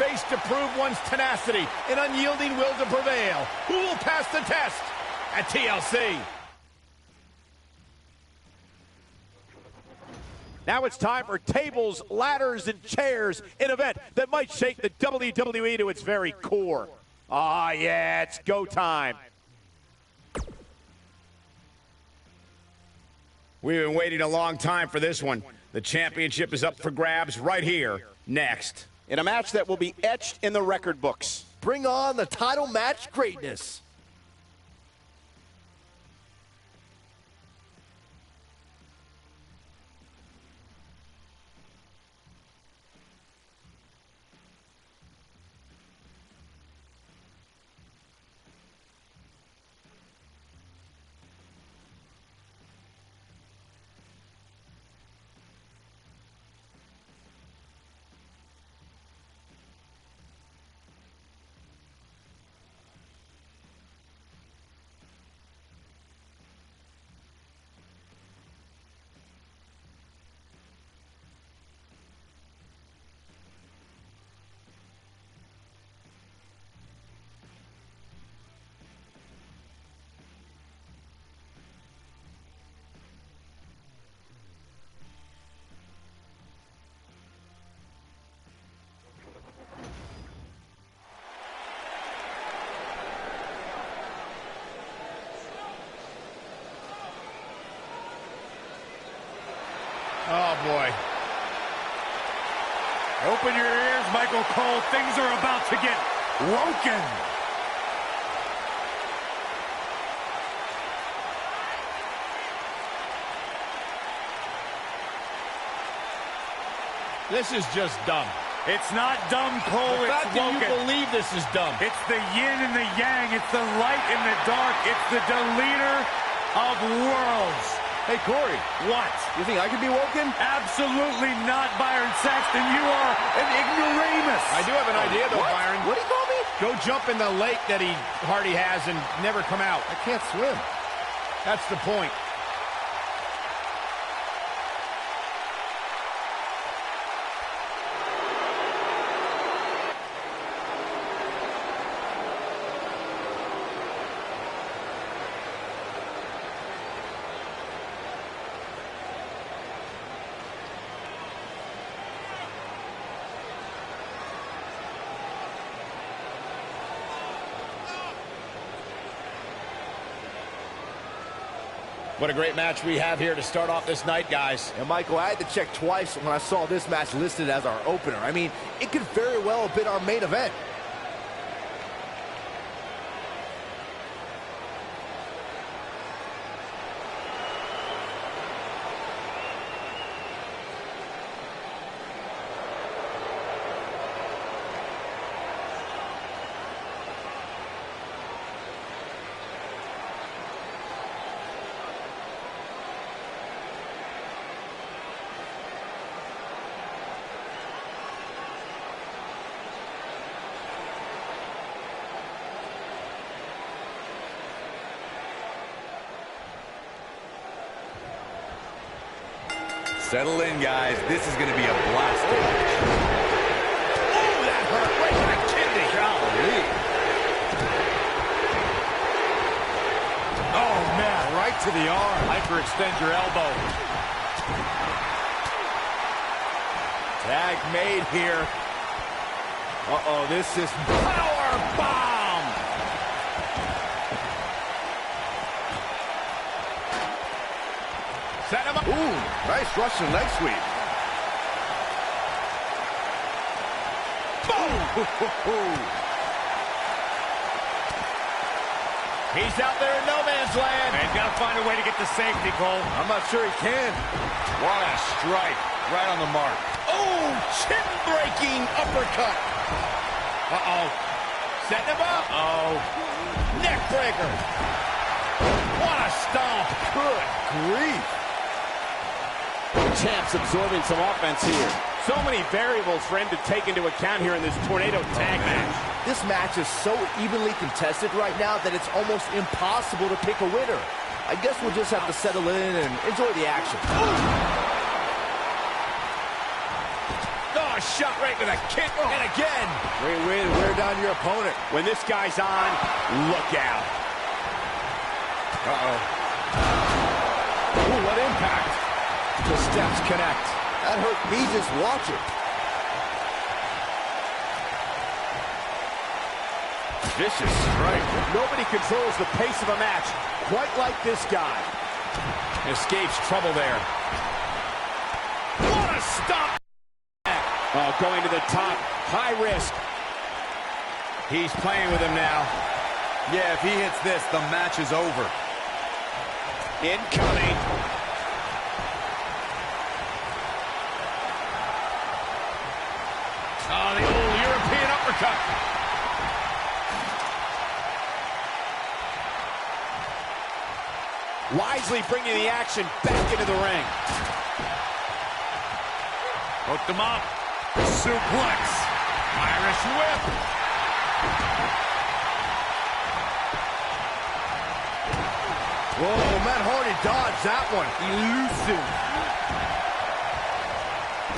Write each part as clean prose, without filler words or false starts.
face to prove one's tenacity and unyielding will to prevail. Who will pass the test at TLC? Now it's time for tables, ladders, and chairs, an event that might shake the WWE to its very core. Ah, yeah, it's go time. We've been waiting a long time for this one. The championship is up for grabs right here, next. In a match that will be etched in the record books. Bring on the title match greatness. Oh, boy. Open your ears, Michael Cole. Things are about to get woken. This is just dumb. It's not dumb, Cole. The It's fact that woken. you believe this is dumb. It's the yin and the yang. It's the light and the dark. It's the deleter of worlds. Hey, Corey. What? You think I could be woken? Absolutely not, Byron Saxton. You are an ignoramus. I do have an idea, though, What? Byron. What do you call me? Go jump in the lake that Hardy has and never come out. I can't swim. That's the point. What a great match we have here to start off this night, guys. And Michael, I had to check twice when I saw this match listed as our opener. I mean, it could very well have been our main event. Settle in, guys. This is going to be a blast to watch. Oh, that hurt right to the kidney. Golly. Oh, man. Right to the arm. Hyperextend your elbow. Tag made here. Uh-oh, this is power bomb. Set him up. Ooh, nice Russian leg sweep. Boom. He's out there in no man's land. And got to find a way to get to safety, Cole. I'm not sure he can. What a strike. Right on the mark. Oh, chin-breaking uppercut. Uh-oh. Setting him up. Oh. Neck breaker. What a stomp. Good grief. Champ's absorbing some offense here. So many variables for him to take into account here in this tornado tag match. This match is so evenly contested right now that it's almost impossible to pick a winner. I guess we'll just have to settle in and enjoy the action. Oh, shot right to the kick. And again. Great way to wear down your opponent. When this guy's on, look out. Uh-oh. Ooh, what impact. The steps connect. That hurt me just watching. Vicious strike. Nobody controls the pace of a match quite like this guy. Escapes trouble there. What a stop! Oh, going to the top. High risk. He's playing with him now. Yeah, if he hits this, the match is over. Incoming. Oh, the old European uppercut. Wisely bringing the action back into the ring. Hooked him up. Suplex. Irish whip. Whoa, Matt Hardy dodged that one. Elusive.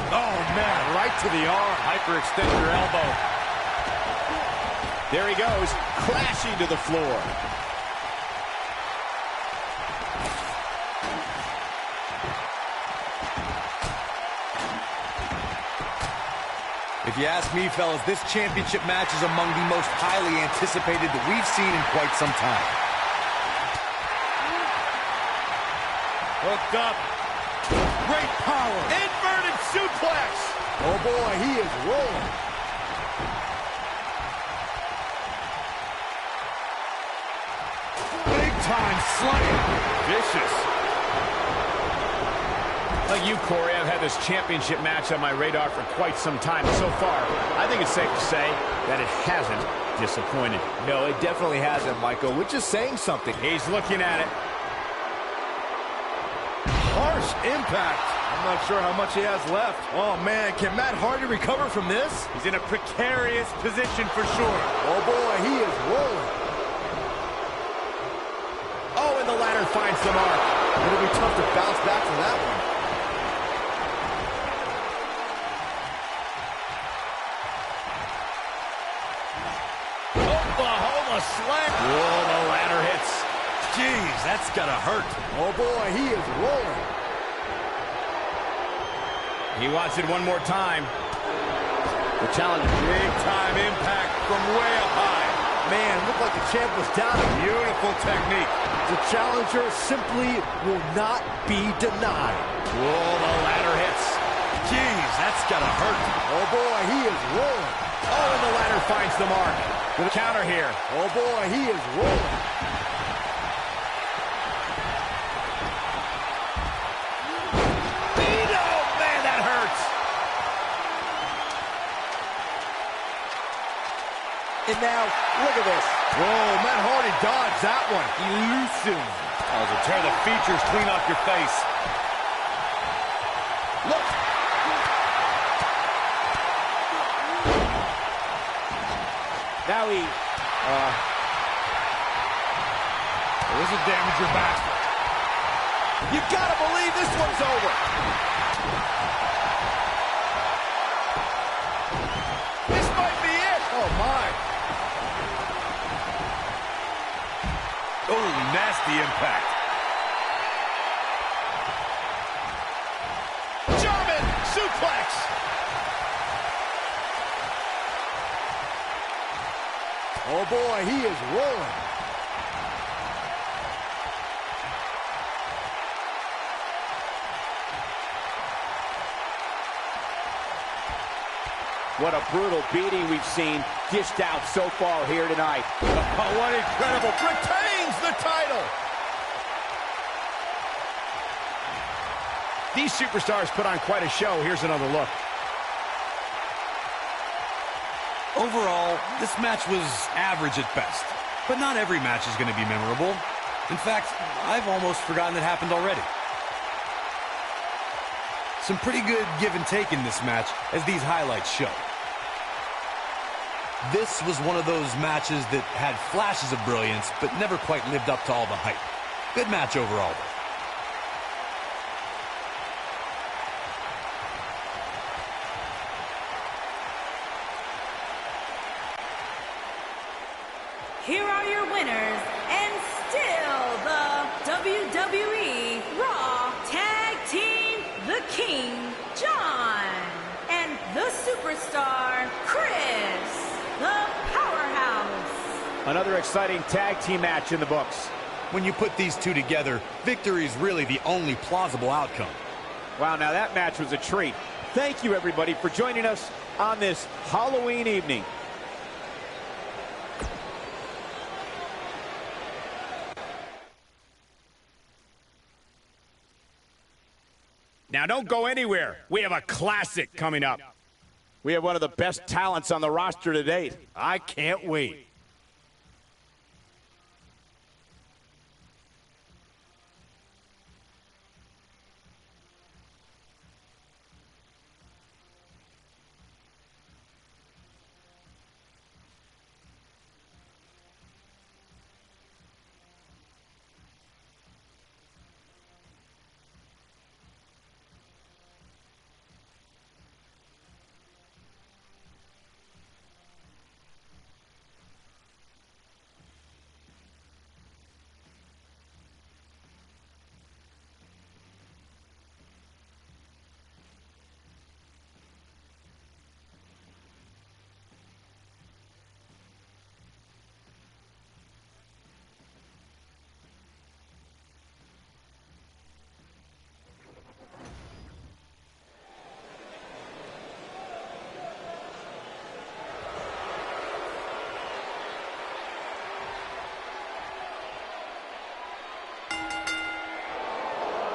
Oh, man, right to the arm. Hyperextend your elbow. There he goes, crashing to the floor. If you ask me, fellas, this championship match is among the most highly anticipated that we've seen in quite some time. Hooked up. Great power. Inverted suplex. Oh, boy, he is rolling. Big time slam. Vicious. Like you, Corey, I've had this championship match on my radar for quite some time. So far, I think it's safe to say that it hasn't disappointed. No, it definitely hasn't, Michael, which is saying something. He's looking at it. Harsh impact. I'm not sure how much he has left. Oh, man, can Matt Hardy recover from this? He's in a precarious position for sure. Oh, boy, he is rolling. Oh, and the ladder finds the mark. It'll be tough to bounce back from that one. Oklahoma slam. Whoa, the ladder hits. Jeez, that's gotta hurt. Oh, boy, he is rolling. He wants it one more time. The challenge. Big time impact from way up high. Man, looked like the champ was down. Beautiful technique. The challenger simply will not be denied. Whoa, the ladder hits. Jeez, that's gotta hurt. Oh, boy, he is rolling. Oh, and the ladder finds the mark. The counter here. Oh, boy, he is rolling. Man, that hurts. And now, look at this. Whoa, Matt Hardy dodged that one. Elusive. Oh, to tear the features clean off your face. Look. Now he... This will damage your back. You gotta believe this one's over. This might be it. Oh, my. Oh, nasty impact. German suplex. Oh, boy, he is rolling. What a brutal beating we've seen dished out so far here tonight. Oh, what incredible. Retains the title. These superstars put on quite a show. Here's another look. Overall, this match was average at best. But not every match is going to be memorable. In fact, I've almost forgotten it happened already. Some pretty good give and take in this match, as these highlights show. This was one of those matches that had flashes of brilliance, but never quite lived up to all the hype. Good match overall, though. here are your winners, and still the WWE Raw Tag Team, the King, John, and the Superstar, Chris, the Powerhouse. Another exciting tag team match in the books. When you put these two together, victory is really the only plausible outcome. Wow, now that match was a treat. Thank you, everybody, for joining us on this Halloween evening. Now don't go anywhere. We have a classic coming up. We have one of the best talents on the roster to date. I can't wait.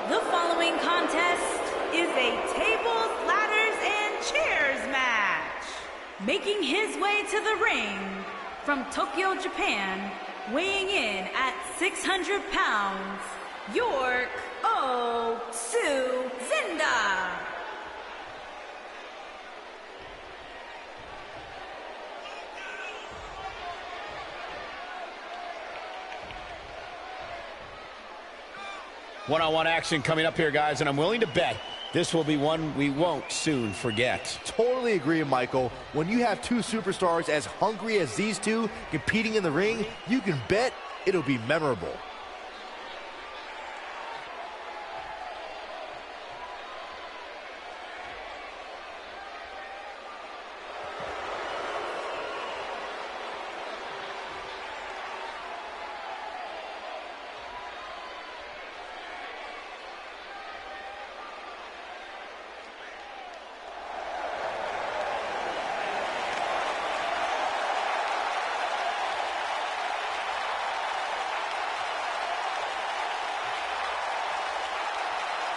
The following contest is a tables, ladders, and chairs match. Making his way to the ring from Tokyo, Japan, weighing in at 600 pounds, York Zinda. One-on-one action coming up here, guys, and I'm willing to bet this will be one we won't soon forget. Totally agree, Michael. When you have two superstars as hungry as these two competing in the ring, you can bet it'll be memorable.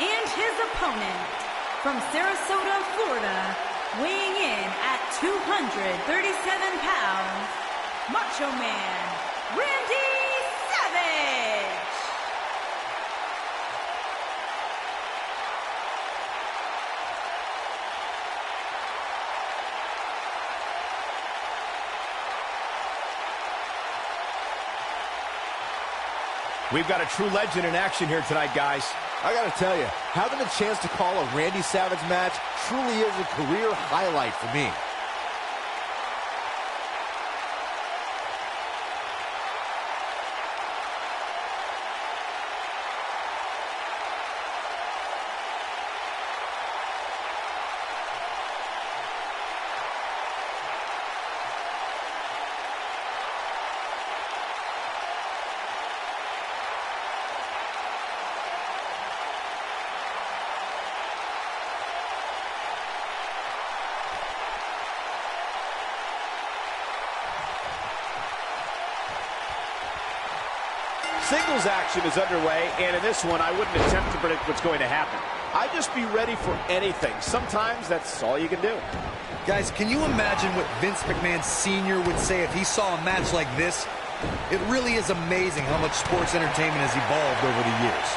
And his opponent from Sarasota, Florida, weighing in at 237 pounds, Macho Man, Randy Savage. We've got a true legend in action here tonight, guys. I gotta tell you, having a chance to call a Randy Savage match truly is a career highlight for me. Singles action is underway, and in this one, I wouldn't attempt to predict what's going to happen. I'd just be ready for anything. Sometimes that's all you can do. Guys, can you imagine what Vince McMahon Sr. would say if he saw a match like this? It really is amazing how much sports entertainment has evolved over the years.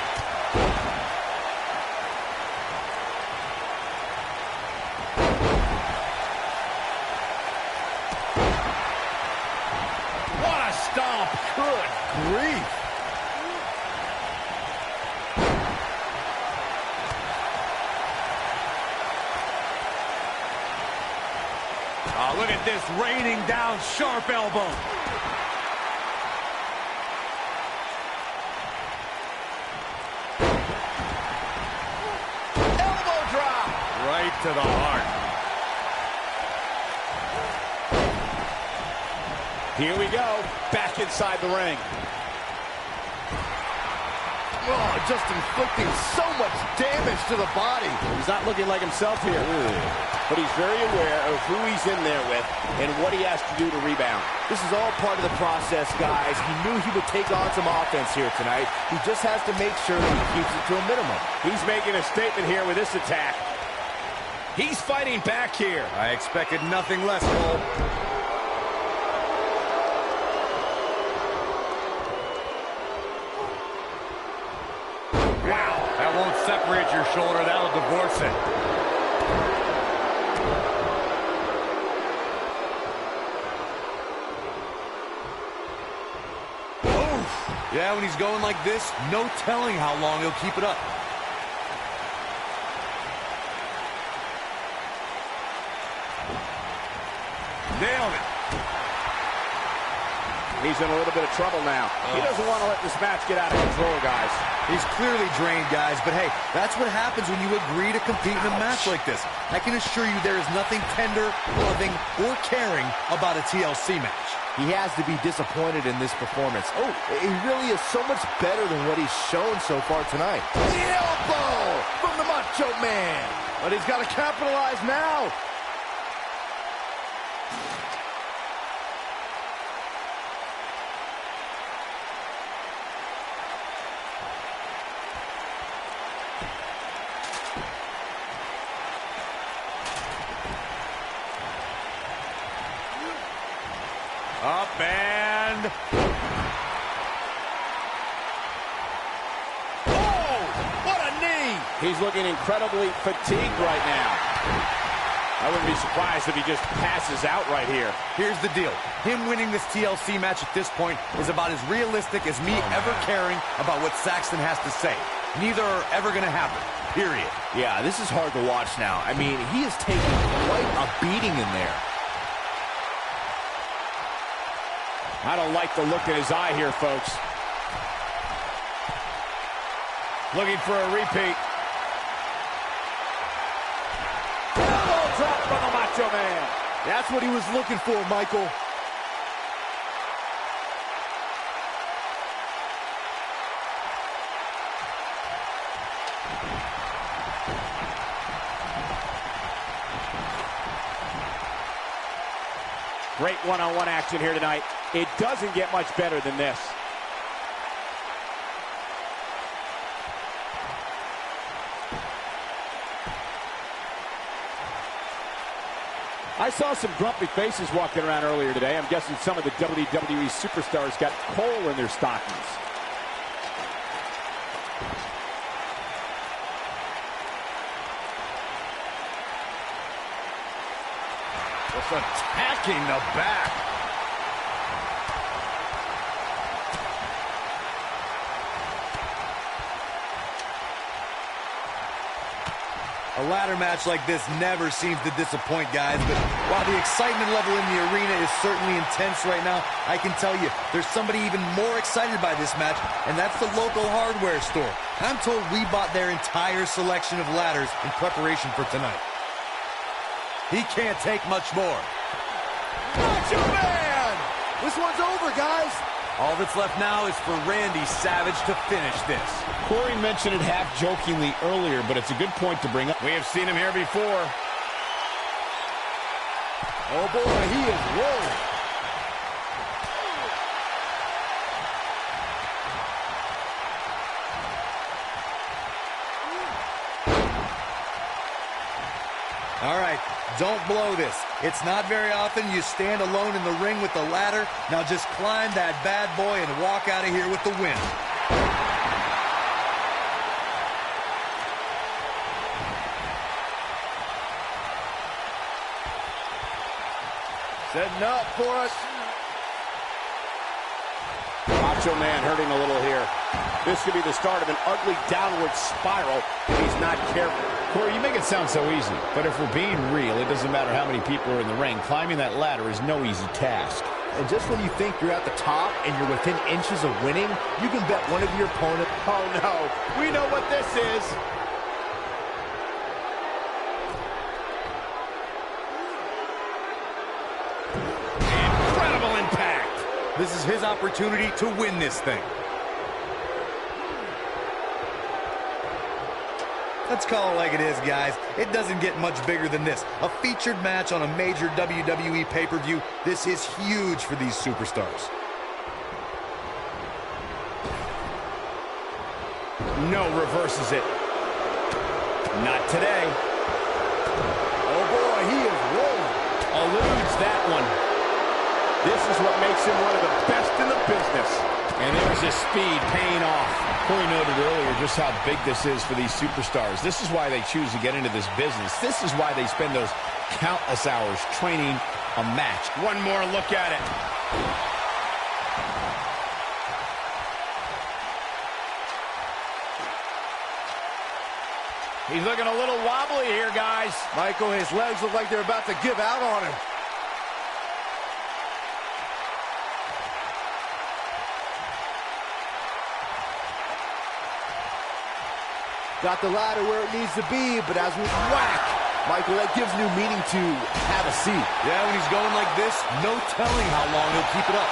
What a stomp. Good grief. Oh, look at this raining down sharp elbow. to the heart. Here we go, back inside the ring. Oh, just inflicting so much damage to the body. He's not looking like himself here, but he's very aware of who he's in there with and what he has to do to rebound. This is all part of the process, guys. He knew he would take on some offense here tonight. He just has to make sure that he keeps it to a minimum. He's making a statement here with this attack. He's fighting back here. I expected nothing less, Cole. Wow, that won't separate your shoulder. That'll divorce it. Yeah, when he's going like this, no telling how long he'll keep it up. Nailed it. He's in a little bit of trouble now. He doesn't want to let this match get out of control, guys. He's clearly drained, guys, but hey, that's what happens when you agree to compete in a match like this. I can assure you there is nothing tender, loving, or caring about a TLC match. He has to be disappointed in this performance. Oh, he really is so much better than what he's shown so far tonight. The elbow from the Macho Man. But he's got to capitalize now. Up and... Oh, what a knee! He's looking incredibly fatigued right now. I wouldn't be surprised if he just passes out right here. Here's the deal. Him winning this TLC match at this point is about as realistic as me ever caring about what Saxton has to say. Neither are ever going to happen, period. Yeah, this is hard to watch now. I mean, he is taking quite a beating in there. I don't like the look in his eye here, folks. Looking for a repeat. Elbow drop from the Macho Man. That's what he was looking for, Michael. Great one-on-one action here tonight. It doesn't get much better than this. I saw some grumpy faces walking around earlier today. I'm guessing some of the WWE superstars got coal in their stockings. Just attacking the back. A ladder match like this never seems to disappoint, guys, but while the excitement level in the arena is certainly intense right now, I can tell you there's somebody even more excited by this match, and that's the local hardware store. I'm told we bought their entire selection of ladders in preparation for tonight. He can't take much more. Macho Man! This one's over, guys. All that's left now is for Randy Savage to finish this. Corey mentioned it half-jokingly earlier, but it's a good point to bring up. We have seen him here before. Oh, boy, he is rolling. All right, don't blow this. It's not very often you stand alone in the ring with the ladder. Now just climb that bad boy and walk out of here with the win. Setting up for us. Macho Man hurting a little here. This could be the start of an ugly downward spiral if he's not careful. Corey, you make it sound so easy, but if we're being real, it doesn't matter how many people are in the ring. Climbing that ladder is no easy task. And just when you think you're at the top and you're within inches of winning, you can bet one of your opponents. Oh, no. We know what this is. This is his opportunity to win this thing. Let's call it like it is, guys. It doesn't get much bigger than this. A featured match on a major WWE pay-per-view. This is huge for these superstars. No, reverses it. Not today. Oh, boy, he is rolling. Eludes that one. This is what makes him one of the best in the business. And there's his speed paying off. Corey noted earlier just how big this is for these superstars. This is why they choose to get into this business. This is why they spend those countless hours training a match. One more look at it. He's looking a little wobbly here, guys. Michael, his legs look like they're about to give out on him. Got the ladder where it needs to be, but as we whack, Michael, that gives new meaning to have a seat. Yeah, when he's going like this, no telling how long he'll keep it up.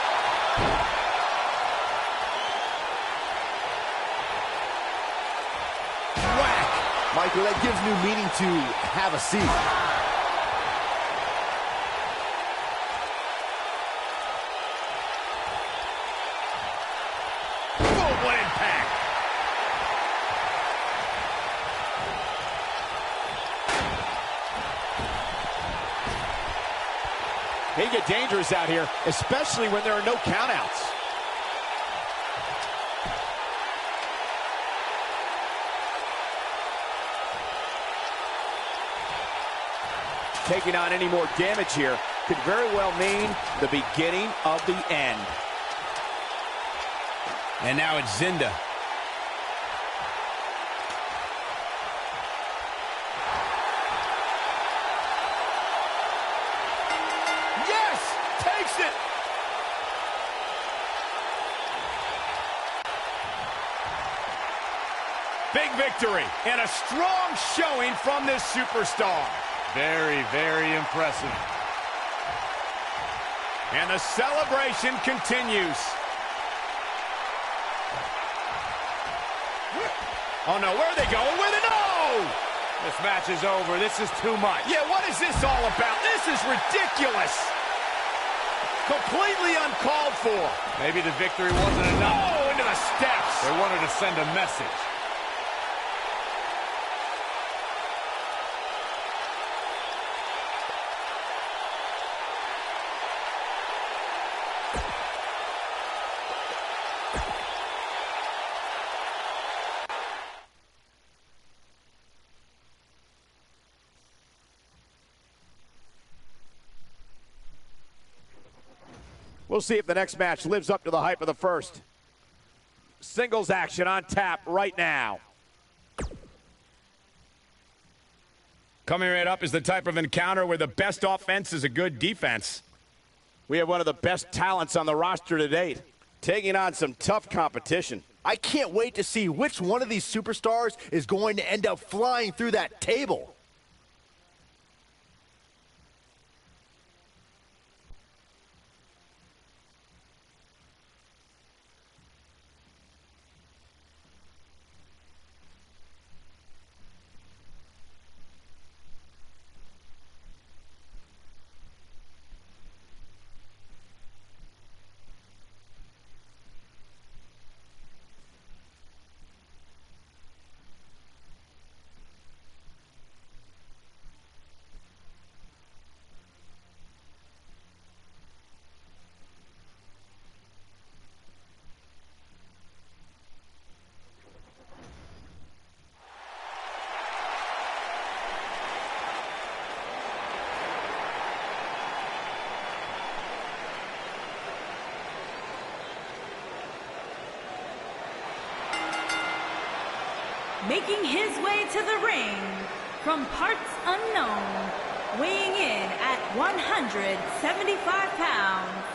Whack! Michael, that gives new meaning to have a seat. Boom, what impact! They get dangerous out here, especially when there are no countouts. Taking on any more damage here could very well mean the beginning of the end. And now it's Zinda. Yes! Takes it! Big victory and a strong showing from this superstar. Very, very impressive. And the celebration continues. Oh no, where are they going? Where are they? No! This match is over. This is too much. Yeah, what is this all about? This is ridiculous. Completely uncalled for. Maybe the victory wasn't enough. Oh, into the steps. They wanted to send a message. We'll see if the next match lives up to the hype of the first. Singles action on tap right now. Coming right up is the type of encounter where the best offense is a good defense. We have one of the best talents on the roster to date, taking on some tough competition. I can't wait to see which one of these superstars is going to end up flying through that table. Making his way to the ring from parts unknown, weighing in at 175 pounds,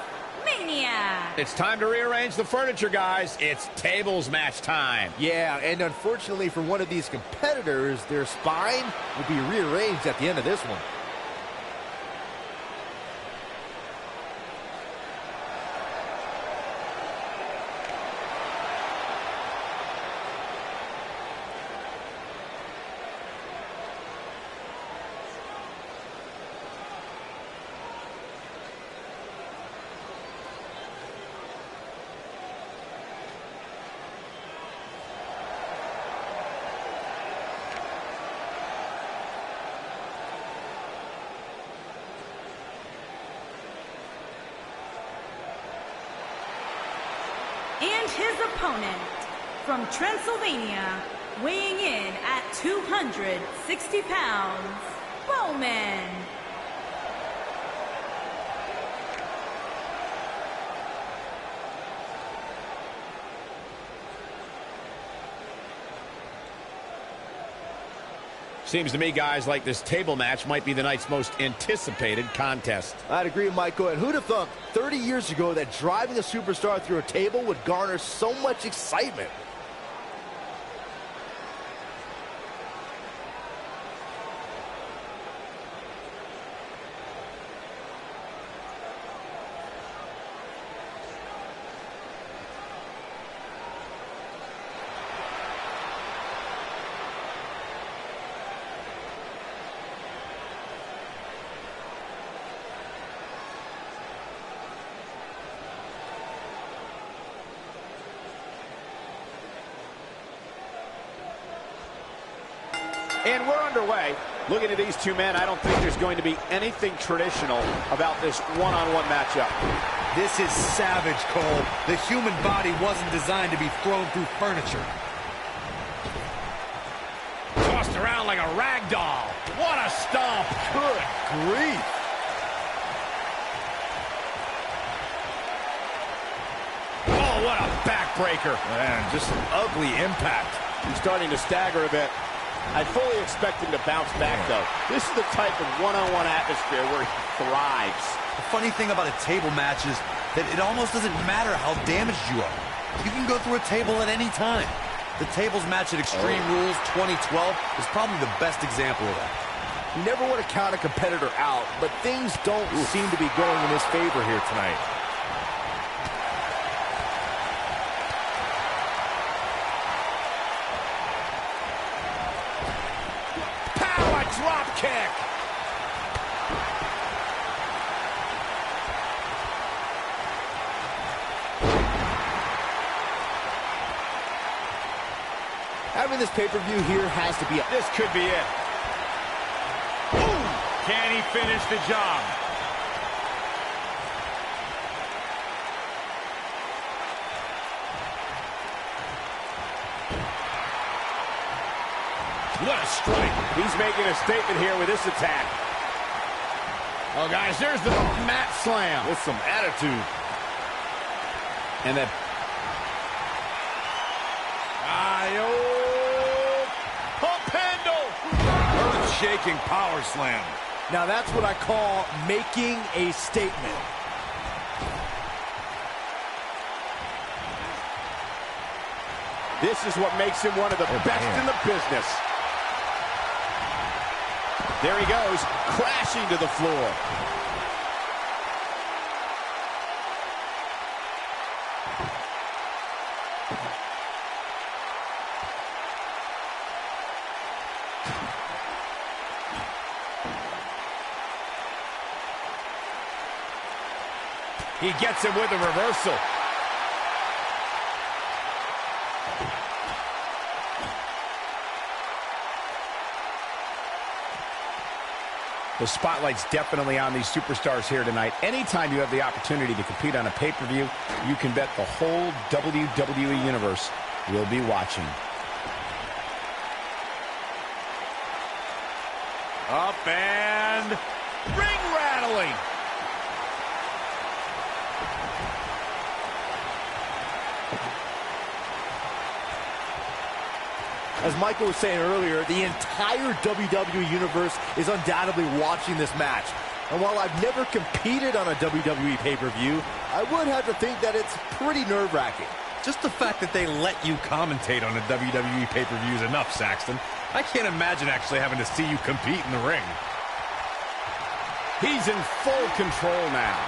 Maniac. It's time to rearrange the furniture, guys. It's tables match time. Yeah, and unfortunately for one of these competitors, their spine will be rearranged at the end of this one. And his opponent, from Transylvania, weighing in at 260 pounds, Roman. Seems to me, guys, like this table match might be the night's most anticipated contest. I'd agree, Michael. And who'd have thought 30 years ago that driving a superstar through a table would garner so much excitement? And we're underway. Looking at these two men, I don't think there's going to be anything traditional about this one-on-one matchup. This is savage, Cole. The human body wasn't designed to be thrown through furniture. Tossed around like a rag doll. What a stomp. Good grief. Oh, what a backbreaker. Man, just an ugly impact. He's starting to stagger a bit. I fully expect him to bounce back, though. This is the type of one-on-one atmosphere where he thrives. The funny thing about a table match is that it almost doesn't matter how damaged you are. You can go through a table at any time. The tables match at Extreme Rules 2012 is probably the best example of that. You never want to count a competitor out, but things don't seem to be going in his favor here tonight. Drop kick. Having this pay-per-view here has to be This could be it. Ooh! Can he finish the job? What a strike. He's making a statement here with this attack. Oh, guys, there's the mat slam. with some attitude. And then... Pump handle. Earth-shaking power slam. Now that's what I call making a statement. This is what makes him one of the best in the business. There he goes, crashing to the floor. He gets him with a reversal. The spotlight's definitely on these superstars here tonight. Anytime you have the opportunity to compete on a pay-per-view, you can bet the whole WWE Universe will be watching. Up and ring rattling. As Michael was saying earlier, the entire WWE Universe is undoubtedly watching this match. And while I've never competed on a WWE pay-per-view, I would have to think that it's pretty nerve-wracking. Just the fact that they let you commentate on a WWE pay-per-view is enough, Saxton. I can't imagine actually having to see you compete in the ring. He's in full control now.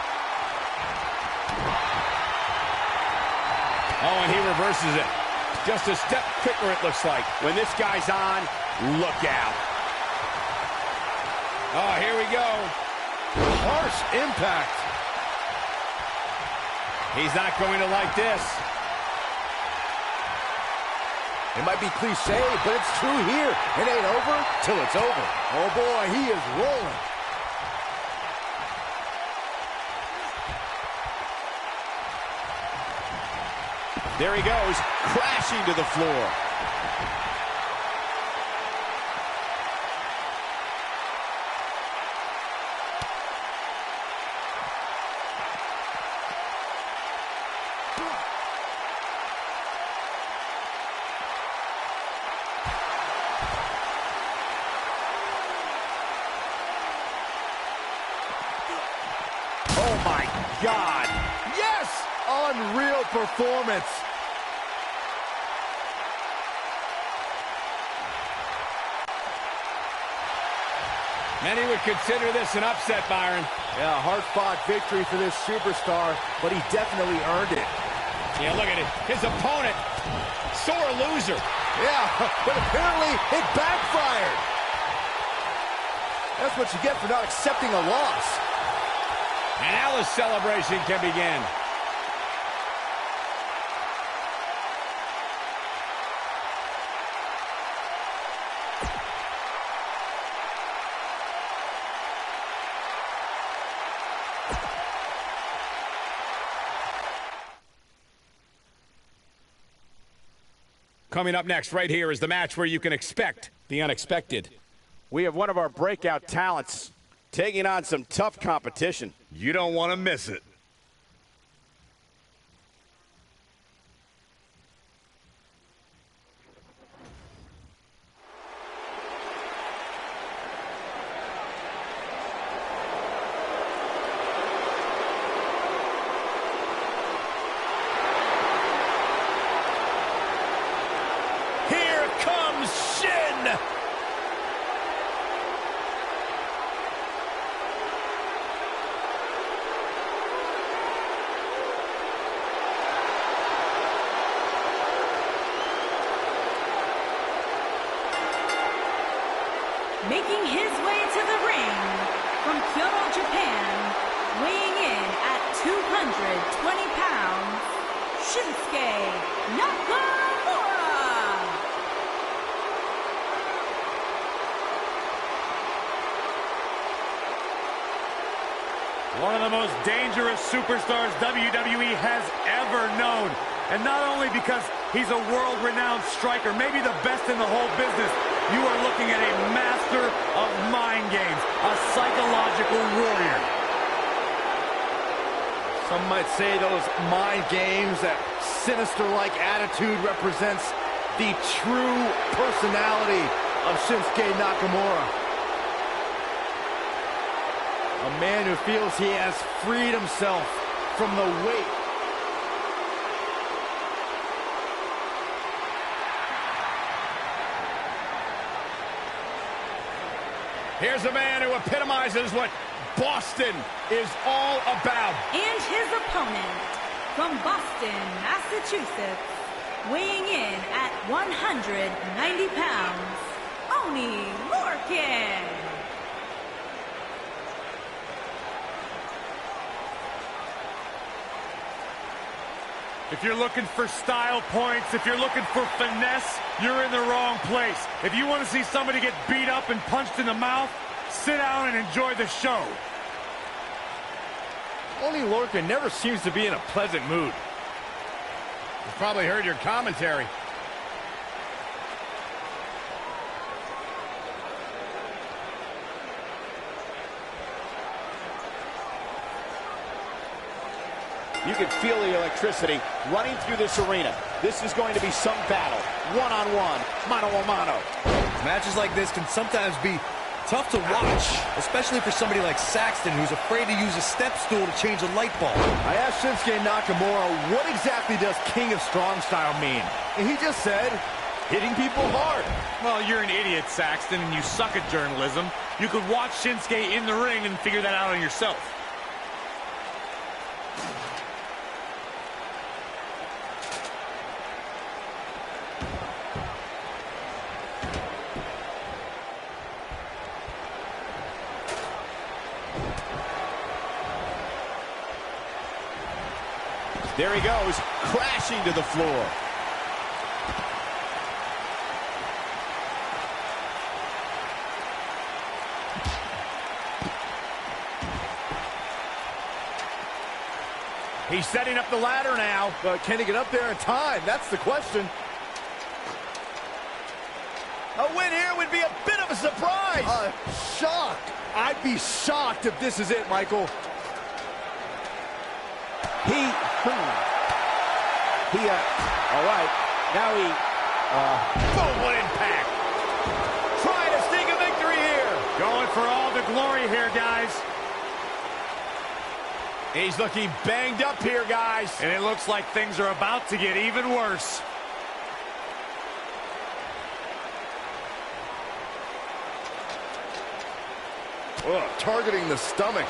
Oh, and he reverses it. Just a step quicker, it looks like. When this guy's on, look out. Oh, here we go. Harsh impact. He's not going to like this. It might be cliche, but it's true here. It ain't over till it's over. Oh boy, he is rolling. There he goes, crashing to the floor. Oh my God. Yes! Unreal performance. Many would consider this an upset, Byron. Yeah, hard-fought victory for this superstar, but he definitely earned it. Yeah, look at it. His opponent, sore loser. Yeah, but apparently it backfired. That's what you get for not accepting a loss. And now the celebration can begin. Coming up next, right here, is the match where you can expect the unexpected. We have one of our breakout talents taking on some tough competition. You don't want to miss it. Here comes Shin! Making his way to the ring from Kyoto, Japan, weighing in at 220 pounds, Shinsuke Nakamura. One of the most dangerous superstars WWE has ever known. And not only because he's a world-renowned striker, maybe the best in the whole business, you are looking at a master of mind games, a psychological warrior. Some might say those mind games, that sinister-like attitude represents the true personality of Shinsuke Nakamura. A man who feels he has freed himself from the weight. Here's a man who epitomizes what Boston is all about. And his opponent from Boston, Massachusetts, weighing in at 190 pounds, Oni Lorcan. If you're looking for style points, if you're looking for finesse, you're in the wrong place. If you want to see somebody get beat up and punched in the mouth, sit down and enjoy the show. Oni Lorcan never seems to be in a pleasant mood. You've probably heard your commentary. You can feel the electricity running through this arena. This is going to be some battle. One-on-one, mano-a-mano. Matches like this can sometimes be tough to watch, especially for somebody like Saxton, who's afraid to use a step stool to change a light bulb. I asked Shinsuke Nakamura, what exactly does King of Strong Style mean? And he just said, hitting people hard. Well, you're an idiot, Saxton, and you suck at journalism. You could watch Shinsuke in the ring and figure that out on yourself. There he goes, crashing to the floor. He's setting up the ladder now. But can he get up there in time? That's the question. A win here would be a bit of a surprise. Shocked. I'd be shocked if this is it, Michael. All right. Now Boom, what impact. Trying to sneak a victory here. Going for all the glory here, guys. He's looking banged up here, guys. And it looks like things are about to get even worse. Targeting the stomach.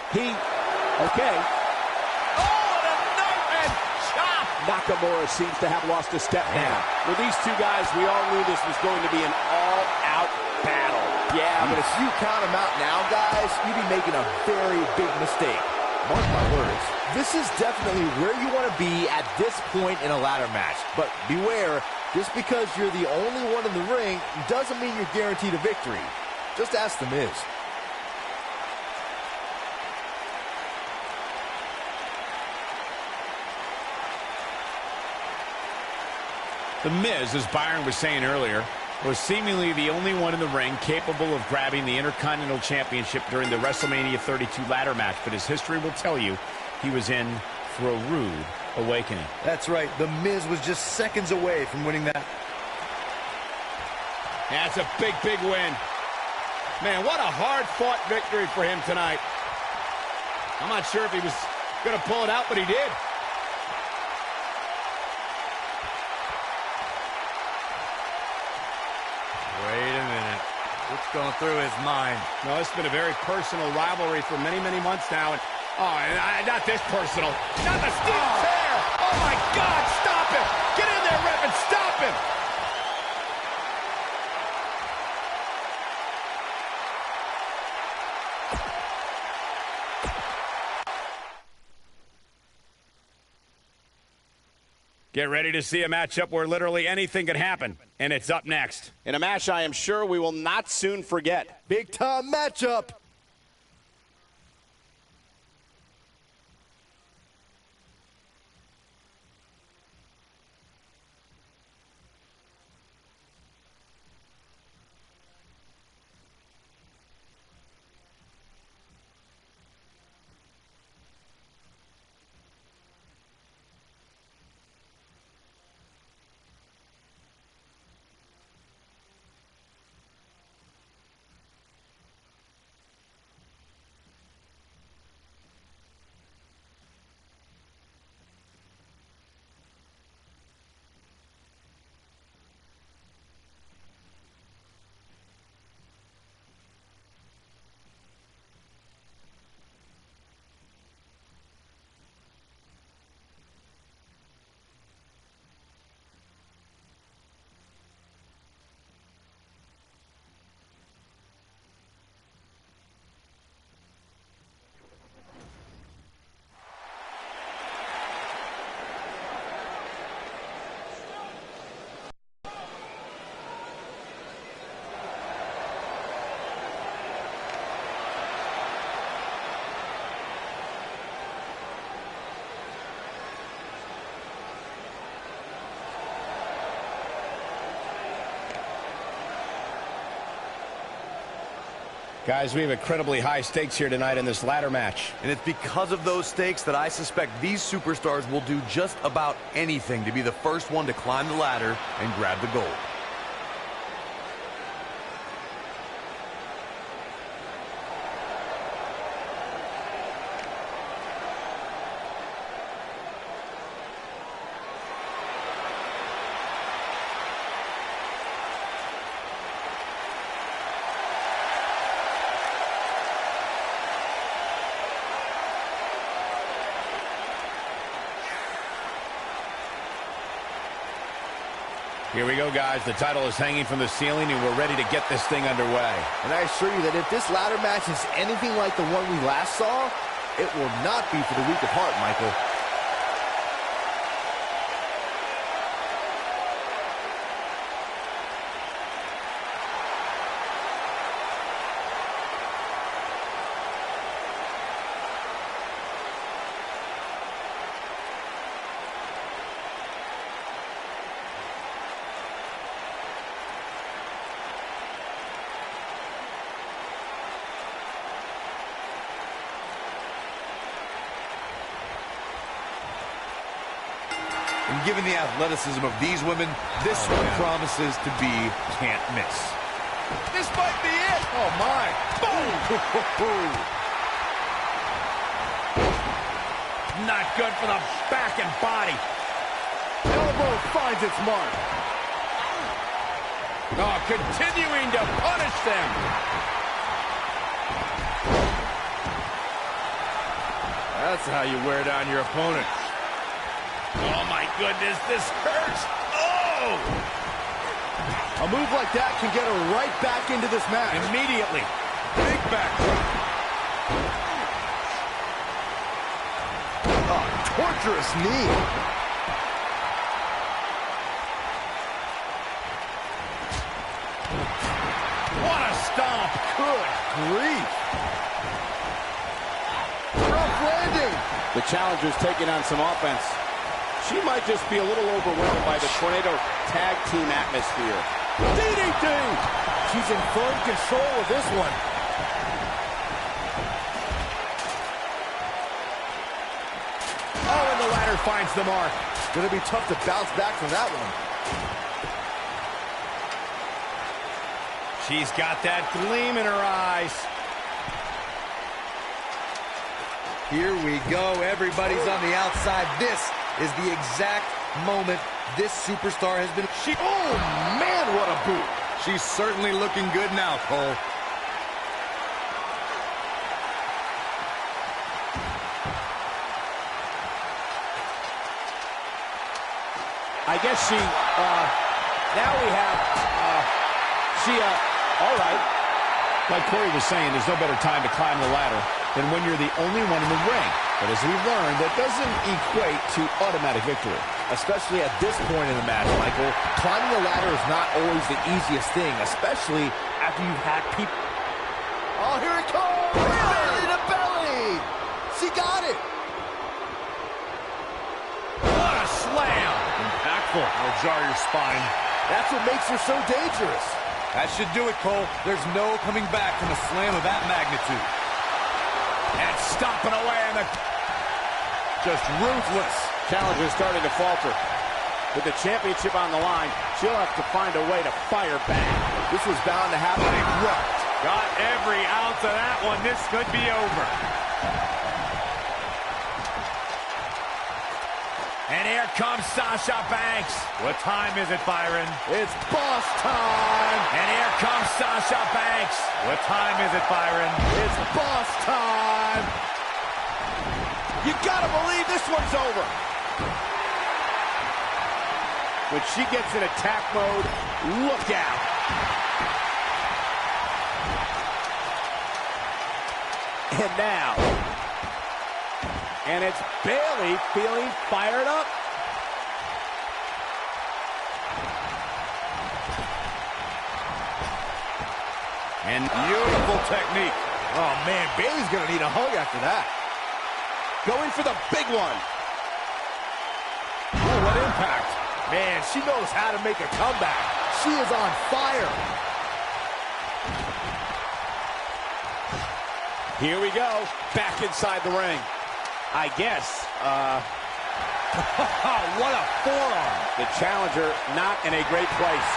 Okay. Oh, and a knife and chop. Nakamura seems to have lost a step now. With these two guys, we all knew this was going to be an all-out battle. Yeah, but if you count them out now, guys, you'd be making a very big mistake. Mark my words. This is definitely where you want to be at this point in a ladder match. But beware, just because you're the only one in the ring doesn't mean you're guaranteed a victory. Just ask The Miz. The Miz, as Byron was saying earlier, was seemingly the only one in the ring capable of grabbing the Intercontinental Championship during the WrestleMania 32 ladder match. But his history will tell you he was in for a rude awakening. That's right. The Miz was just seconds away from winning that. That's a big, big win. Man, what a hard-fought victory for him tonight. I'm not sure if he was going to pull it out, but he did. Wait a minute. What's going through his mind? No, it's been a very personal rivalry for many, many months now. And not this personal. Not the steel chair. Oh, my God, stop him. Get in there, ref, and stop him. Get ready to see a matchup where literally anything could happen, and it's up next. in a match I am sure we will not soon forget. Big time matchup. Guys, we have incredibly high stakes here tonight in this ladder match. And it's because of those stakes that I suspect these superstars will do just about anything to be the first one to climb the ladder and grab the gold. Here we go, guys. The title is hanging from the ceiling, and we're ready to get this thing underway. And I assure you that if this ladder match is anything like the one we last saw, it will not be for the weak of heart, Michael. And given the athleticism of these women, this one promises to be can't miss. This might be it. Oh, my. Boom. Not good for the back and body. Elbow finds its mark. Oh, continuing to punish them. That's how you wear down your opponent. Oh, my goodness, this hurts. Oh! A move like that can get her right back into this match. Immediately. Big back drop. Oh, torturous knee. What a stomp. Good grief. Rough landing. The challenger's taking on some offense. She might just be a little overwhelmed by the Tornado tag team atmosphere. DDT! She's in firm control of this one. Oh, and the ladder finds the mark. Gonna be tough to bounce back from that one. She's got that gleam in her eyes. Here we go. Everybody's on the outside. This is the exact moment this superstar has been. Oh, man, what a boot. She's certainly looking good now, Cole. I guess she, now we have, all right. Like Corey was saying, there's no better time to climb the ladder than when you're the only one in the ring. But as we've learned, that doesn't equate to automatic victory. Especially at this point in the match, Michael. Climbing the ladder is not always the easiest thing, especially after you've had people. Oh, here it comes! Belly to belly! She got it! What a slam! Impactful. It'll jar your spine. That's what makes her so dangerous. That should do it, Cole. There's no coming back from a slam of that magnitude. And stomping away on the... Just ruthless. Challenger's starting to falter. With the championship on the line, she'll have to find a way to fire back. This was bound to happen. Got every ounce of that one. This could be over. And here comes Sasha Banks. What time is it, Byron? It's boss time! And here comes Sasha Banks. What time is it, Byron? It's boss time! You gotta believe this one's over. When she gets in attack mode, look out. And now, and it's Bayley feeling fired up. And Beautiful technique. Oh, man, Bayley's gonna need a hug after that. Going for the big one. Oh, what impact. Man, she knows how to make a comeback. She is on fire. Here we go. Back inside the ring. I guess, what a forearm. the challenger not in a great place.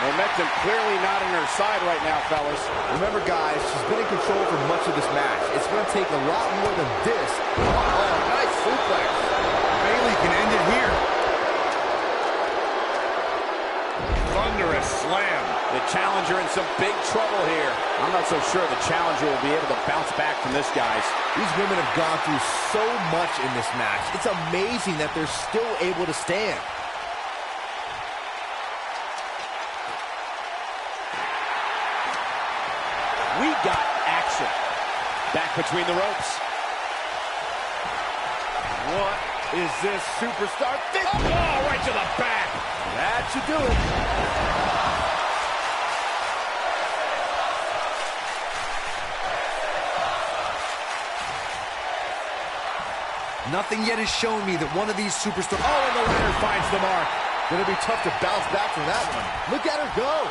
Momentum clearly not on her side right now, fellas. Remember, guys, she's been in control for much of this match. It's going to take a lot more than this. Oh, nice suplex. Bayley can end it here. Thunderous slam. The challenger in some big trouble here. I'm not so sure the challenger will be able to bounce back from this, guys. These women have gone through so much in this match. It's amazing that they're still able to stand. We got action. Back between the ropes. What is this superstar? Oh, right to the back. That should do it. Nothing yet has shown me that one of these superstars... Oh, and the ladder finds the mark. Gonna be tough to bounce back from that one. Look at her go.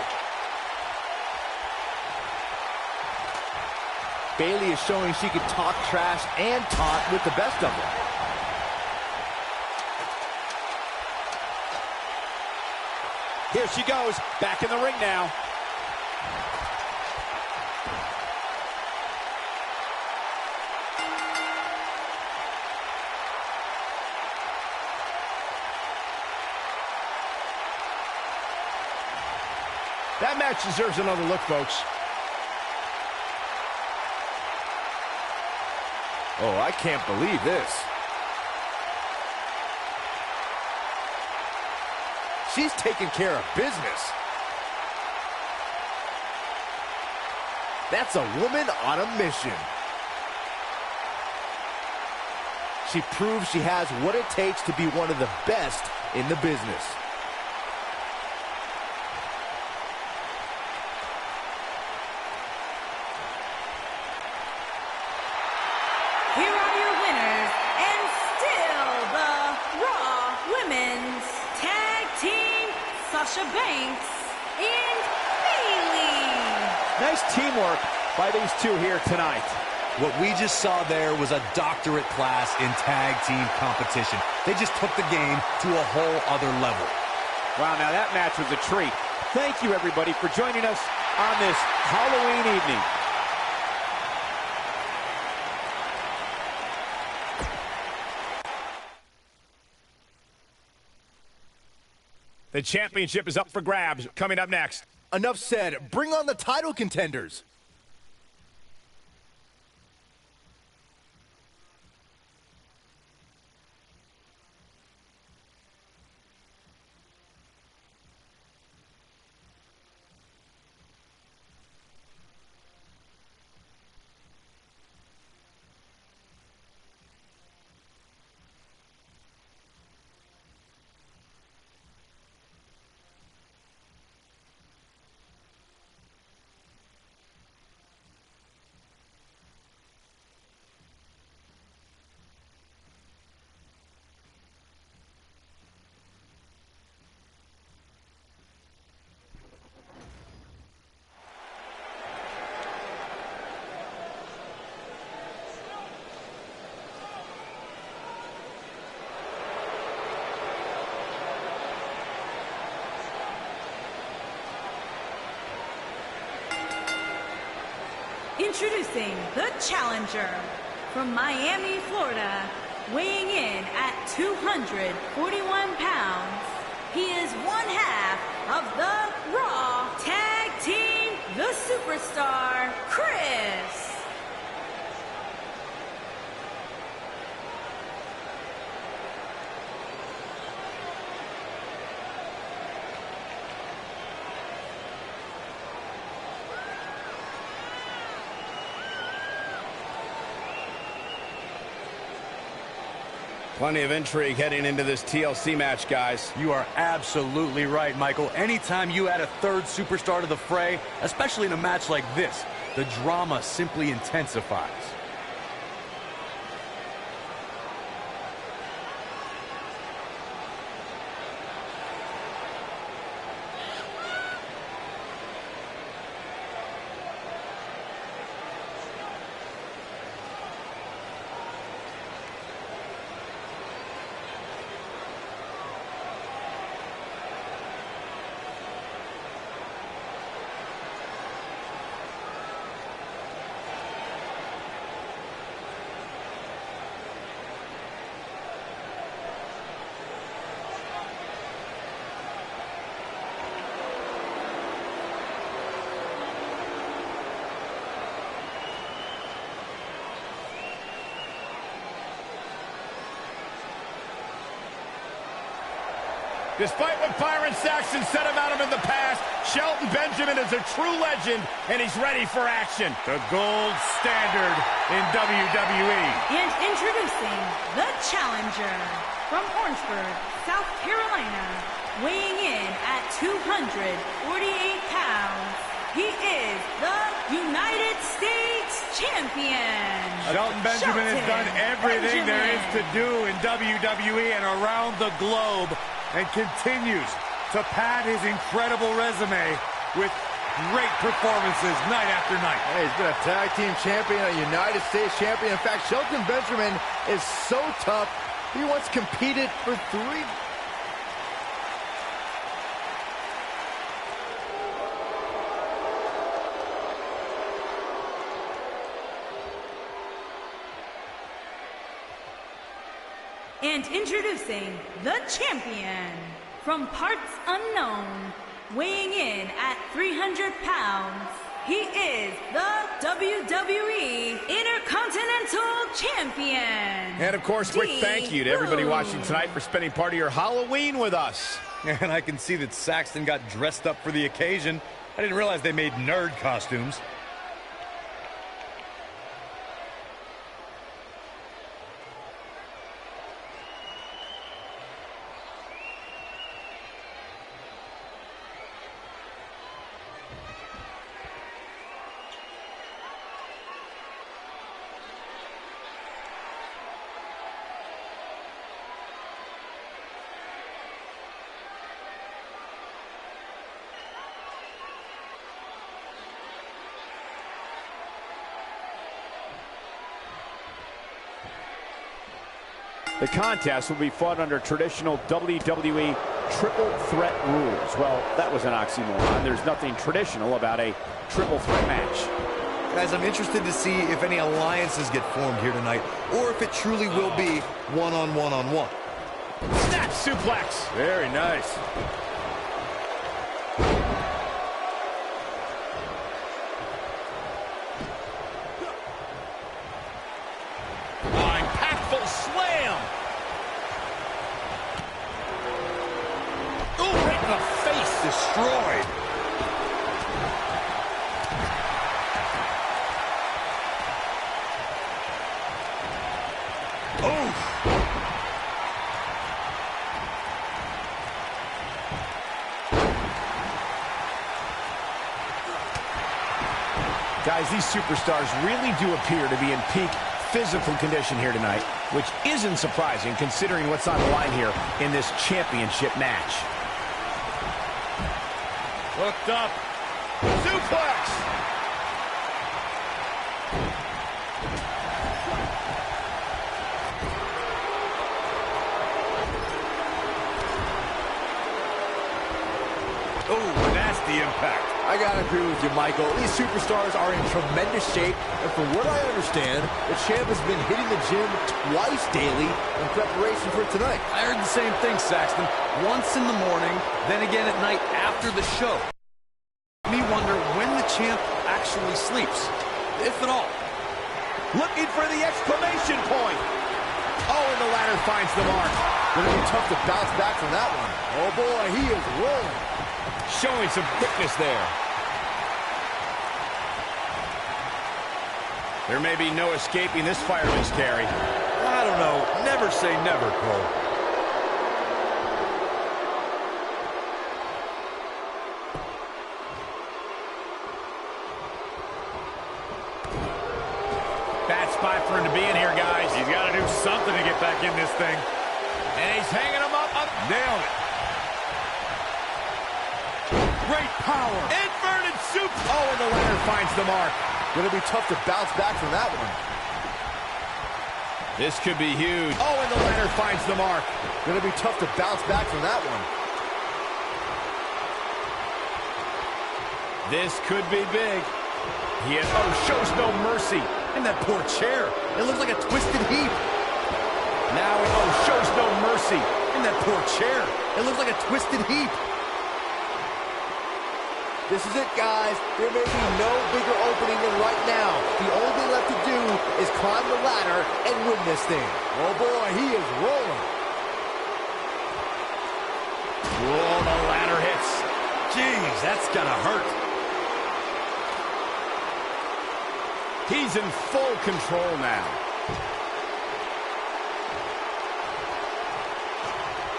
Bayley is showing she can talk trash and taunt with the best of them. Here she goes, back in the ring now. That match deserves another look, folks. Oh, I can't believe this. She's taking care of business. That's a woman on a mission. She proves she has what it takes to be one of the best in the business. Here are your winners, and still the Raw Women's Tag Team, Sasha Banks and Bayley. Nice teamwork by these two here tonight. What we just saw there was a doctorate class in tag team competition. They just took the game to a whole other level. Wow, now that match was a treat. Thank you, everybody, for joining us on this Halloween evening. The championship is up for grabs. Coming up next. Enough said. Bring on the title contenders. Introducing the challenger from Miami, Florida, weighing in at 241 pounds. He is one half of the Raw Tag Team, the Superstar, Chris. Plenty of intrigue heading into this TLC match, guys. You are absolutely right, Michael. Anytime you add a third superstar to the fray, especially in a match like this, the drama simply intensifies. Despite what Byron Saxton said about him in the past, Shelton Benjamin is a true legend, and he's ready for action. The gold standard in WWE. And introducing the challenger from Orangeburg, South Carolina, weighing in at 248 pounds. He is the United States Champion. Shelton Benjamin has done everything there is to do in WWE and around the globe, and continues to pad his incredible resume with great performances night after night. Hey, he's been a tag team champion, a United States champion. In fact, Shelton Benjamin is so tough, he once competed for 3 And introducing the champion, from parts unknown, weighing in at 300 pounds, he is the WWE Intercontinental Champion. And of course, quick thank you to everybody watching tonight for spending part of your Halloween with us. And I can see that Saxton got dressed up for the occasion. I didn't realize they made nerd costumes. The contest will be fought under traditional WWE triple threat rules. Well, that was an oxymoron. There's nothing traditional about a triple threat match. Guys, I'm interested to see if any alliances get formed here tonight, or if it truly will be one-on-one-on-one. Snap suplex. Very nice. Impactful slam. Ooh, right in the face. Destroyed. Guys, these superstars really do appear to be in peak physical condition here tonight, which isn't surprising considering what's on the line here in this championship match. Hooked up. Suplex. Oh, nasty impact. I gotta agree with you, Michael. These superstars are in tremendous shape, and from what I understand, the champ has been hitting the gym twice daily in preparation for tonight. I heard the same thing, Saxton. Once in the morning, then again at night after the show. Me wonder when the champ actually sleeps, if at all. Looking for the exclamation point. Oh, and the ladder finds the mark. Gonna be tough to bounce back from that one. Oh boy, he is rolling. Showing some quickness there. There may be no escaping this fireman's carry. I don't know. Never say never, Cole. Bad spot for him to be in here, guys. He's got to do something to get back in this thing. And he's hanging him up. Nailed it. Great power. Inverted soup. Oh, and the ladder finds the mark. Gonna be tough to bounce back from that one. This could be huge. Oh, and the ladder finds the mark. Gonna be tough to bounce back from that one. This could be big. Shows no mercy. And that poor chair. It looks like a twisted heap. Now shows no mercy. And that poor chair. It looks like a twisted heap. This is it, guys. There may be no bigger opening than right now. The only thing left to do is climb the ladder and win this thing. Oh boy, he is rolling. Oh, the ladder hits. Jeez, that's gonna hurt. He's in full control now.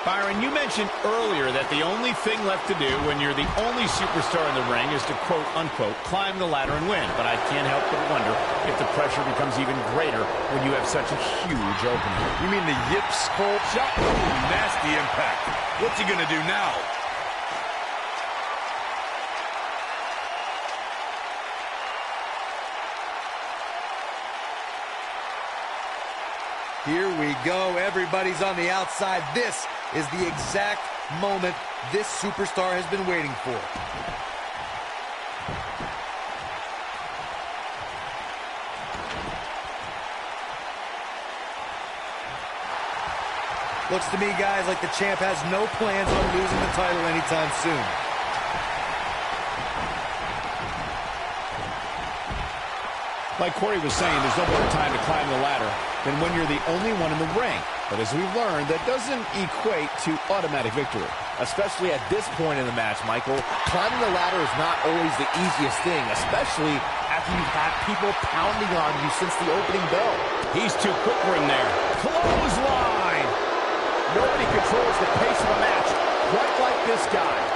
Byron, you mentioned earlier that the only thing left to do when you're the only superstar in the ring is to quote-unquote climb the ladder and win. But I can't help but wonder if the pressure becomes even greater when you have such a huge opening. You mean the yips, Cole? Shot. Ooh, nasty impact. What's he gonna do now? Here we go. Everybody's on the outside. This is the exact moment this superstar has been waiting for. Looks to me, guys, like the champ has no plans on losing the title anytime soon. Like Corey was saying, there's no better time to climb the ladder than when you're the only one in the ring. But as we've learned, that doesn't equate to automatic victory. Especially at this point in the match, Michael. Climbing the ladder is not always the easiest thing, especially after you've had people pounding on you since the opening bell. He's too quick for him there. Clothesline! Nobody controls the pace of a match quite like this guy.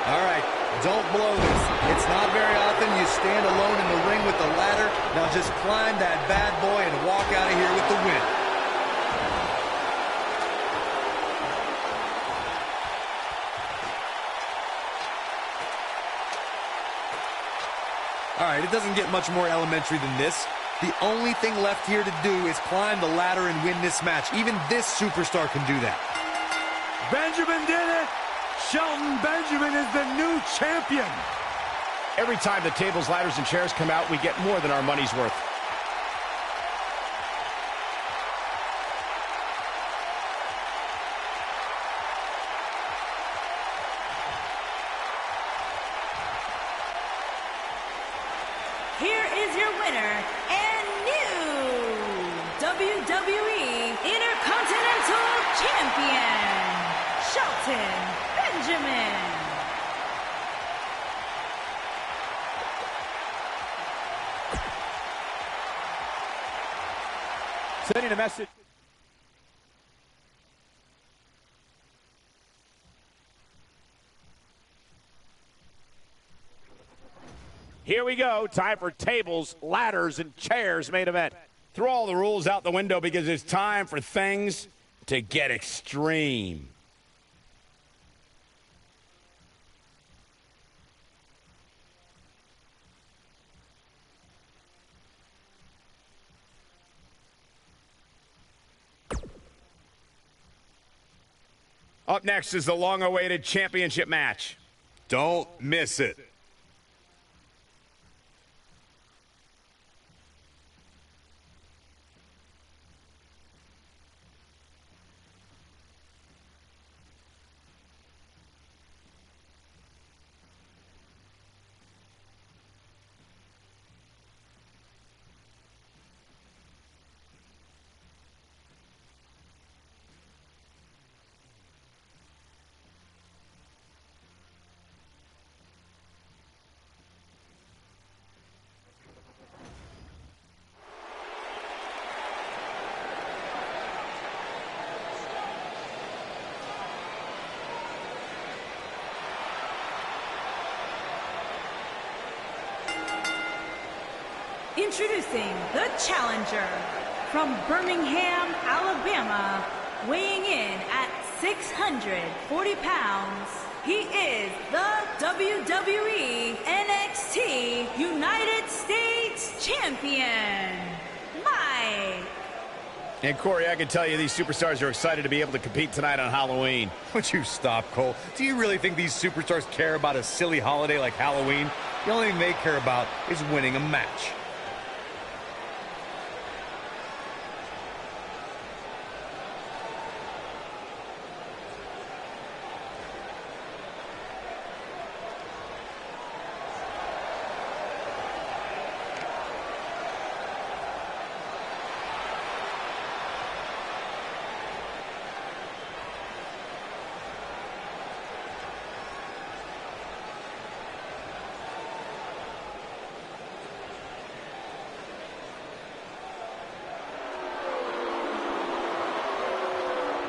All right, don't blow this. It's not very often you stand alone in the ring with the ladder. Now just climb that bad boy and walk out of here with the win. All right, it doesn't get much more elementary than this. The only thing left here to do is climb the ladder and win this match. Even this superstar can do that. Benjamin did it! Shelton Benjamin is the new champion! Every time the tables, ladders, and chairs come out, we get more than our money's worth. Here is your winner and new WWE Intercontinental Champion, Shelton Benjamin. Sending a message. Here we go. Time for tables, ladders, and chairs main event. Throw all the rules out the window because it's time for things to get extreme. Up next is the long-awaited championship match. Don't miss it. Introducing the challenger from Birmingham, Alabama, weighing in at 640 pounds. He is the WWE NXT United States Champion, Mike. And Corey, I can tell you these superstars are excited to be able to compete tonight on Halloween. Would you stop, Cole? Do you really think these superstars care about a silly holiday like Halloween? The only thing they care about is winning a match.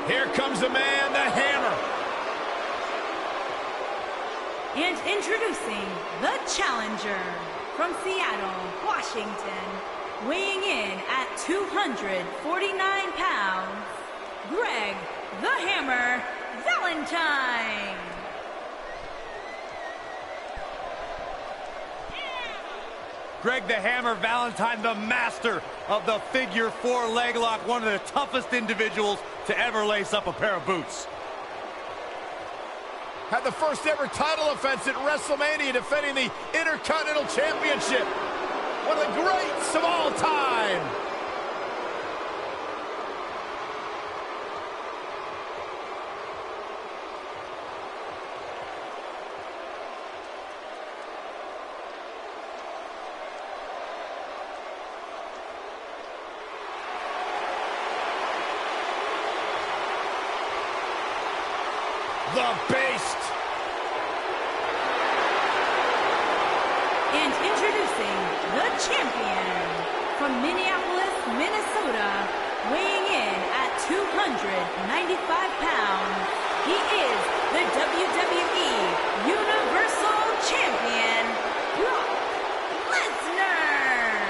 Here comes the man, the Hammer. And introducing the challenger from Seattle, Washington, weighing in at 249 pounds, Greg the Hammer Valentine. Greg the Hammer Valentine, the master of the figure 4 leg lock, one of the toughest individuals to ever lace up a pair of boots. Had the first ever title offense at WrestleMania, defending the Intercontinental Championship. One of the greats of all time. The Beast. And introducing the champion from Minneapolis, Minnesota, weighing in at 295 pounds, he is the WWE Universal Champion, Brock Lesnar.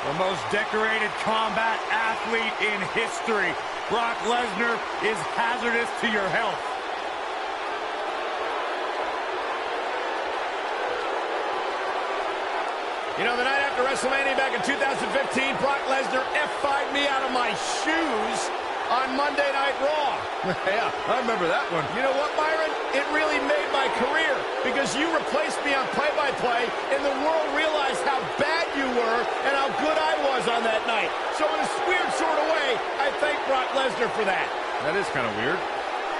The most decorated combat athlete in history. Brock Lesnar is hazardous to your health. You know, the night after WrestleMania back in 2015, Brock Lesnar F5'd me out of my shoes on Monday Night Raw. Yeah, I remember that one. You know what, Byron? It really made my career because you replaced me on play-by-play, and the world realized how bad you were and how good I was on that night. So in a weird sort of way, I thank Brock Lesnar for that. That is kind of weird.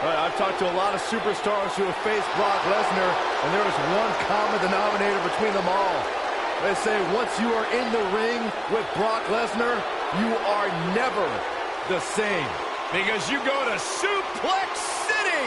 I've talked to a lot of superstars who have faced Brock Lesnar, and there is one common denominator between them all. They say once you are in the ring with Brock Lesnar, you are never the same. Because you go to Suplex City.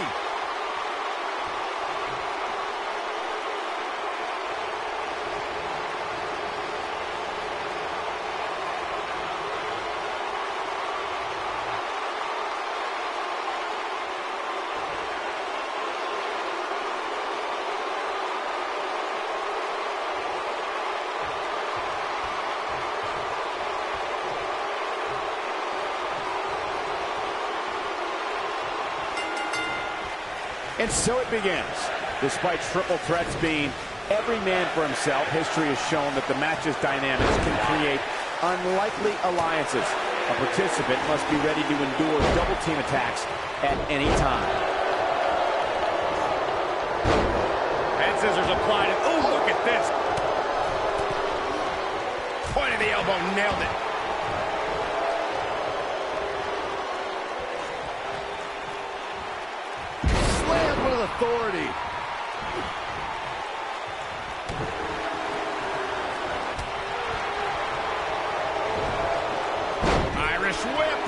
And so it begins. Despite triple threats being every man for himself, history has shown that the match's dynamics can create unlikely alliances. A participant must be ready to endure double team attacks at any time. Head scissors applied. Oh, look at this. Point of the elbow, nailed it. Authority. Irish whip.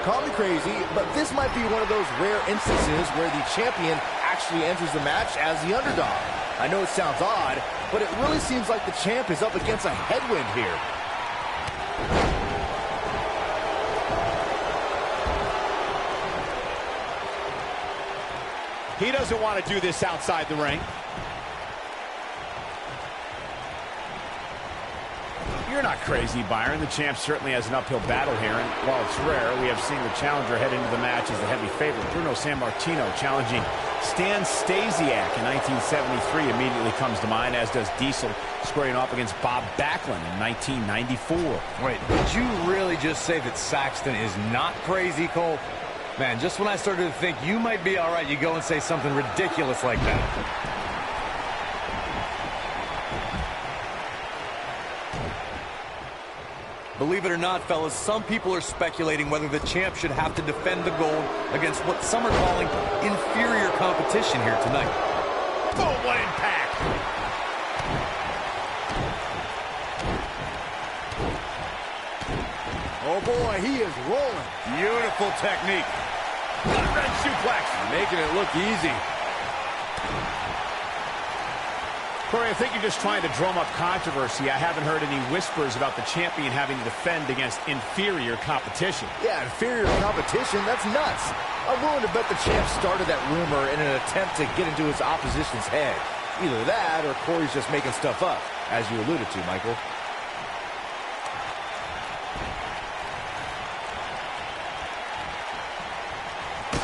Call me crazy, but this might be one of those rare instances where the champion actually enters the match as the underdog. I know it sounds odd, but it really seems like the champ is up against a headwind here. He doesn't want to do this outside the ring. You're not crazy, Byron. The champ certainly has an uphill battle here, and while it's rare, we have seen the challenger head into the match as the heavy favorite. Bruno Sammartino challenging Stan Stasiak in 1973 immediately comes to mind, as does Diesel squaring off against Bob Backlund in 1994. Wait, did you really just say that Saxton is not crazy, Cole? Man, just when I started to think you might be all right, you go and say something ridiculous like that. Believe it or not, fellas, some people are speculating whether the champ should have to defend the gold against what some are calling inferior competition here tonight. Boom, what impact! Oh boy, he is rolling. Beautiful technique. Red suplex. Making it look easy. Corey, I think you're just trying to drum up controversy. I haven't heard any whispers about the champion having to defend against inferior competition. Yeah, inferior competition? That's nuts. I'm willing to bet the champ started that rumor in an attempt to get into his opposition's head. Either that or Corey's just making stuff up, as you alluded to, Michael.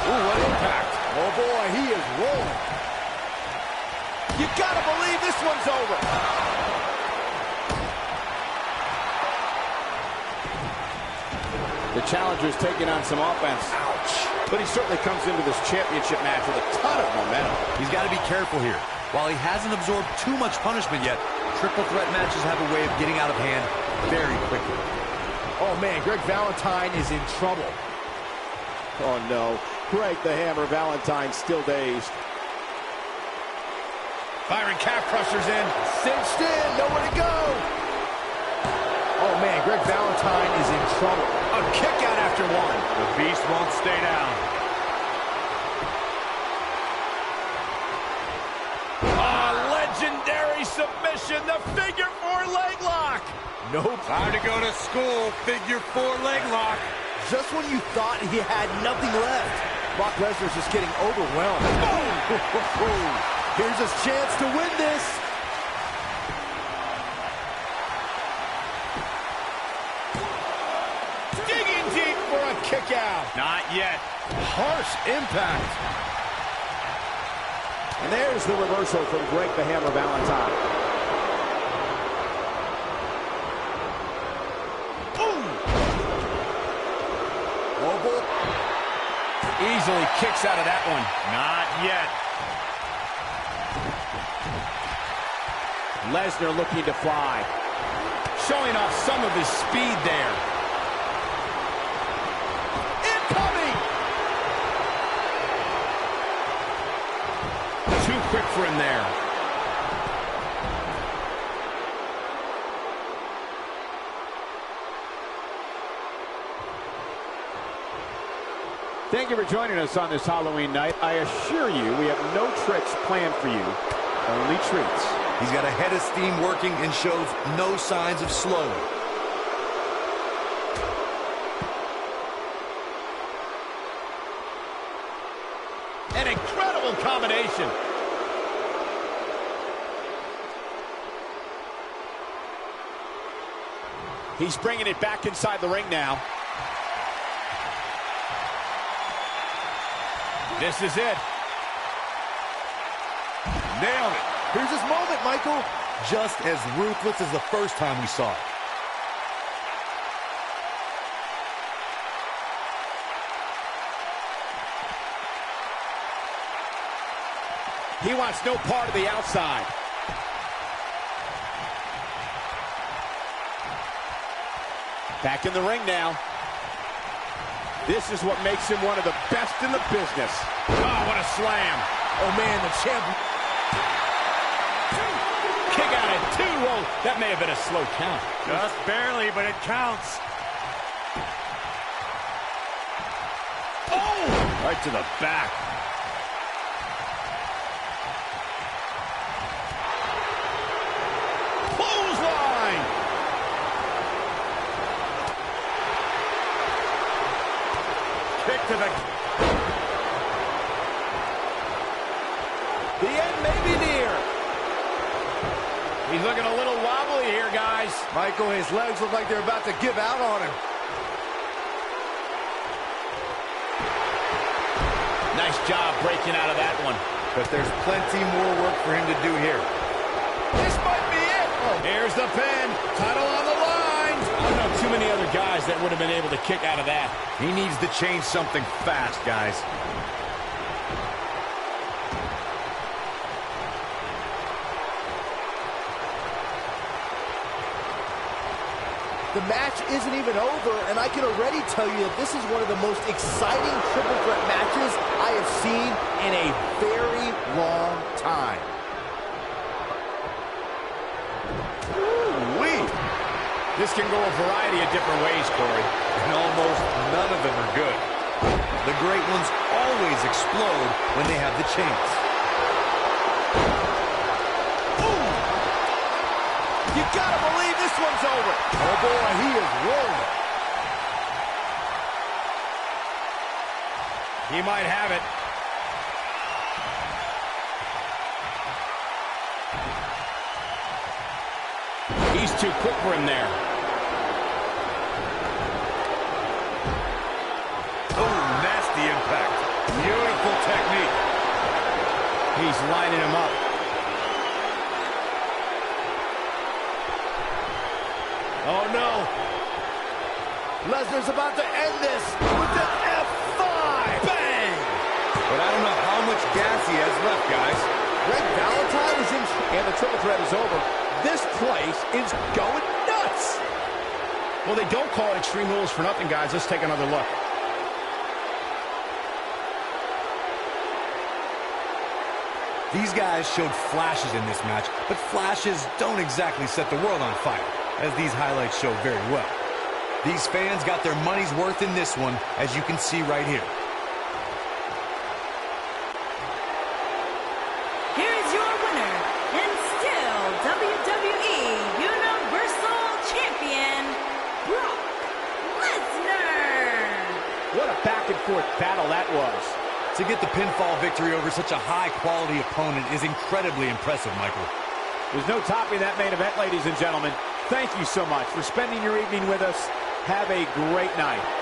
Ooh, what impact. Oh, boy, he is rolling. You gotta believe this one's over. The challenger's taking on some offense. Ouch. But he certainly comes into this championship match with a ton of momentum. He's got to be careful here. While he hasn't absorbed too much punishment yet, triple threat matches have a way of getting out of hand very quickly. Oh, man, Greg Valentine is in trouble. Oh, no. Greg the Hammer Valentine still dazed. Byron calf crushers in. Cinched in, nowhere to go. Oh, man, Greg Valentine is in trouble. A kick out after one. The beast won't stay down. Legendary submission, the figure four leg lock. Nope. Time to go to school, figure four leg lock. Just when you thought he had nothing left, Brock Lesnar's just getting overwhelmed. Here's his chance to win this. Digging deep for a kick out. Not yet. Harsh impact. And there's the reversal from Greg the Hammer Valentine. Boom. Oh, boy. Easily kicks out of that one. Not yet. Lesnar looking to fly. Showing off some of his speed there. Incoming. Too quick for him there. Thank you for joining us on this Halloween night. I assure you, we have no tricks planned for you, only treats. He's got a head of steam working and shows no signs of slowing. An incredible combination. He's bringing it back inside the ring now. This is it. Nailed it. Here's his moment, Michael. Just as ruthless as the first time we saw it. He wants no part of the outside. Back in the ring now. This is what makes him one of the best in the business. Oh, what a slam. Oh, man, the champ. Kick out at two. Whoa, that may have been a slow count. Just barely, but it counts. Oh! Right to the back. Clothesline! Kick to the... The end may be near. He's looking a little wobbly here, guys. Michael, his legs look like they're about to give out on him. Nice job breaking out of that one. But there's plenty more work for him to do here. This might be it. Oh. Here's the pin. Title on the line. I don't know too many other guys that would have been able to kick out of that. He needs to change something fast, guys. The match isn't even over, and I can already tell you that this is one of the most exciting triple threat matches I have seen in a very long time. Ooh-wee. This can go a variety of different ways, Corey. And almost none of them are good. The great ones always explode when they have the chance. You gotta believe this one's over. Oh boy, he is rolling. He might have it. Just too quick for him there. Oh, nasty impact. Beautiful technique. He's lining him up. Oh, no. Lesnar's about to end this with the F5. Bang! But I don't know how much gas he has left, guys. Greg Valentine is in, and the triple threat is over. This place is going nuts. Well, they don't call it Extreme Rules for nothing, guys. Let's take another look. These guys showed flashes in this match, but flashes don't exactly set the world on fire, as these highlights show very well. These fans got their money's worth in this one, as you can see right here. Here is your winner, and still WWE Universal Champion, Brock Lesnar. What a back-and-forth battle that was. To get the pinfall victory over such a high-quality opponent is incredibly impressive, Michael. There's no topping that main event, ladies and gentlemen. Thank you so much for spending your evening with us. Have a great night.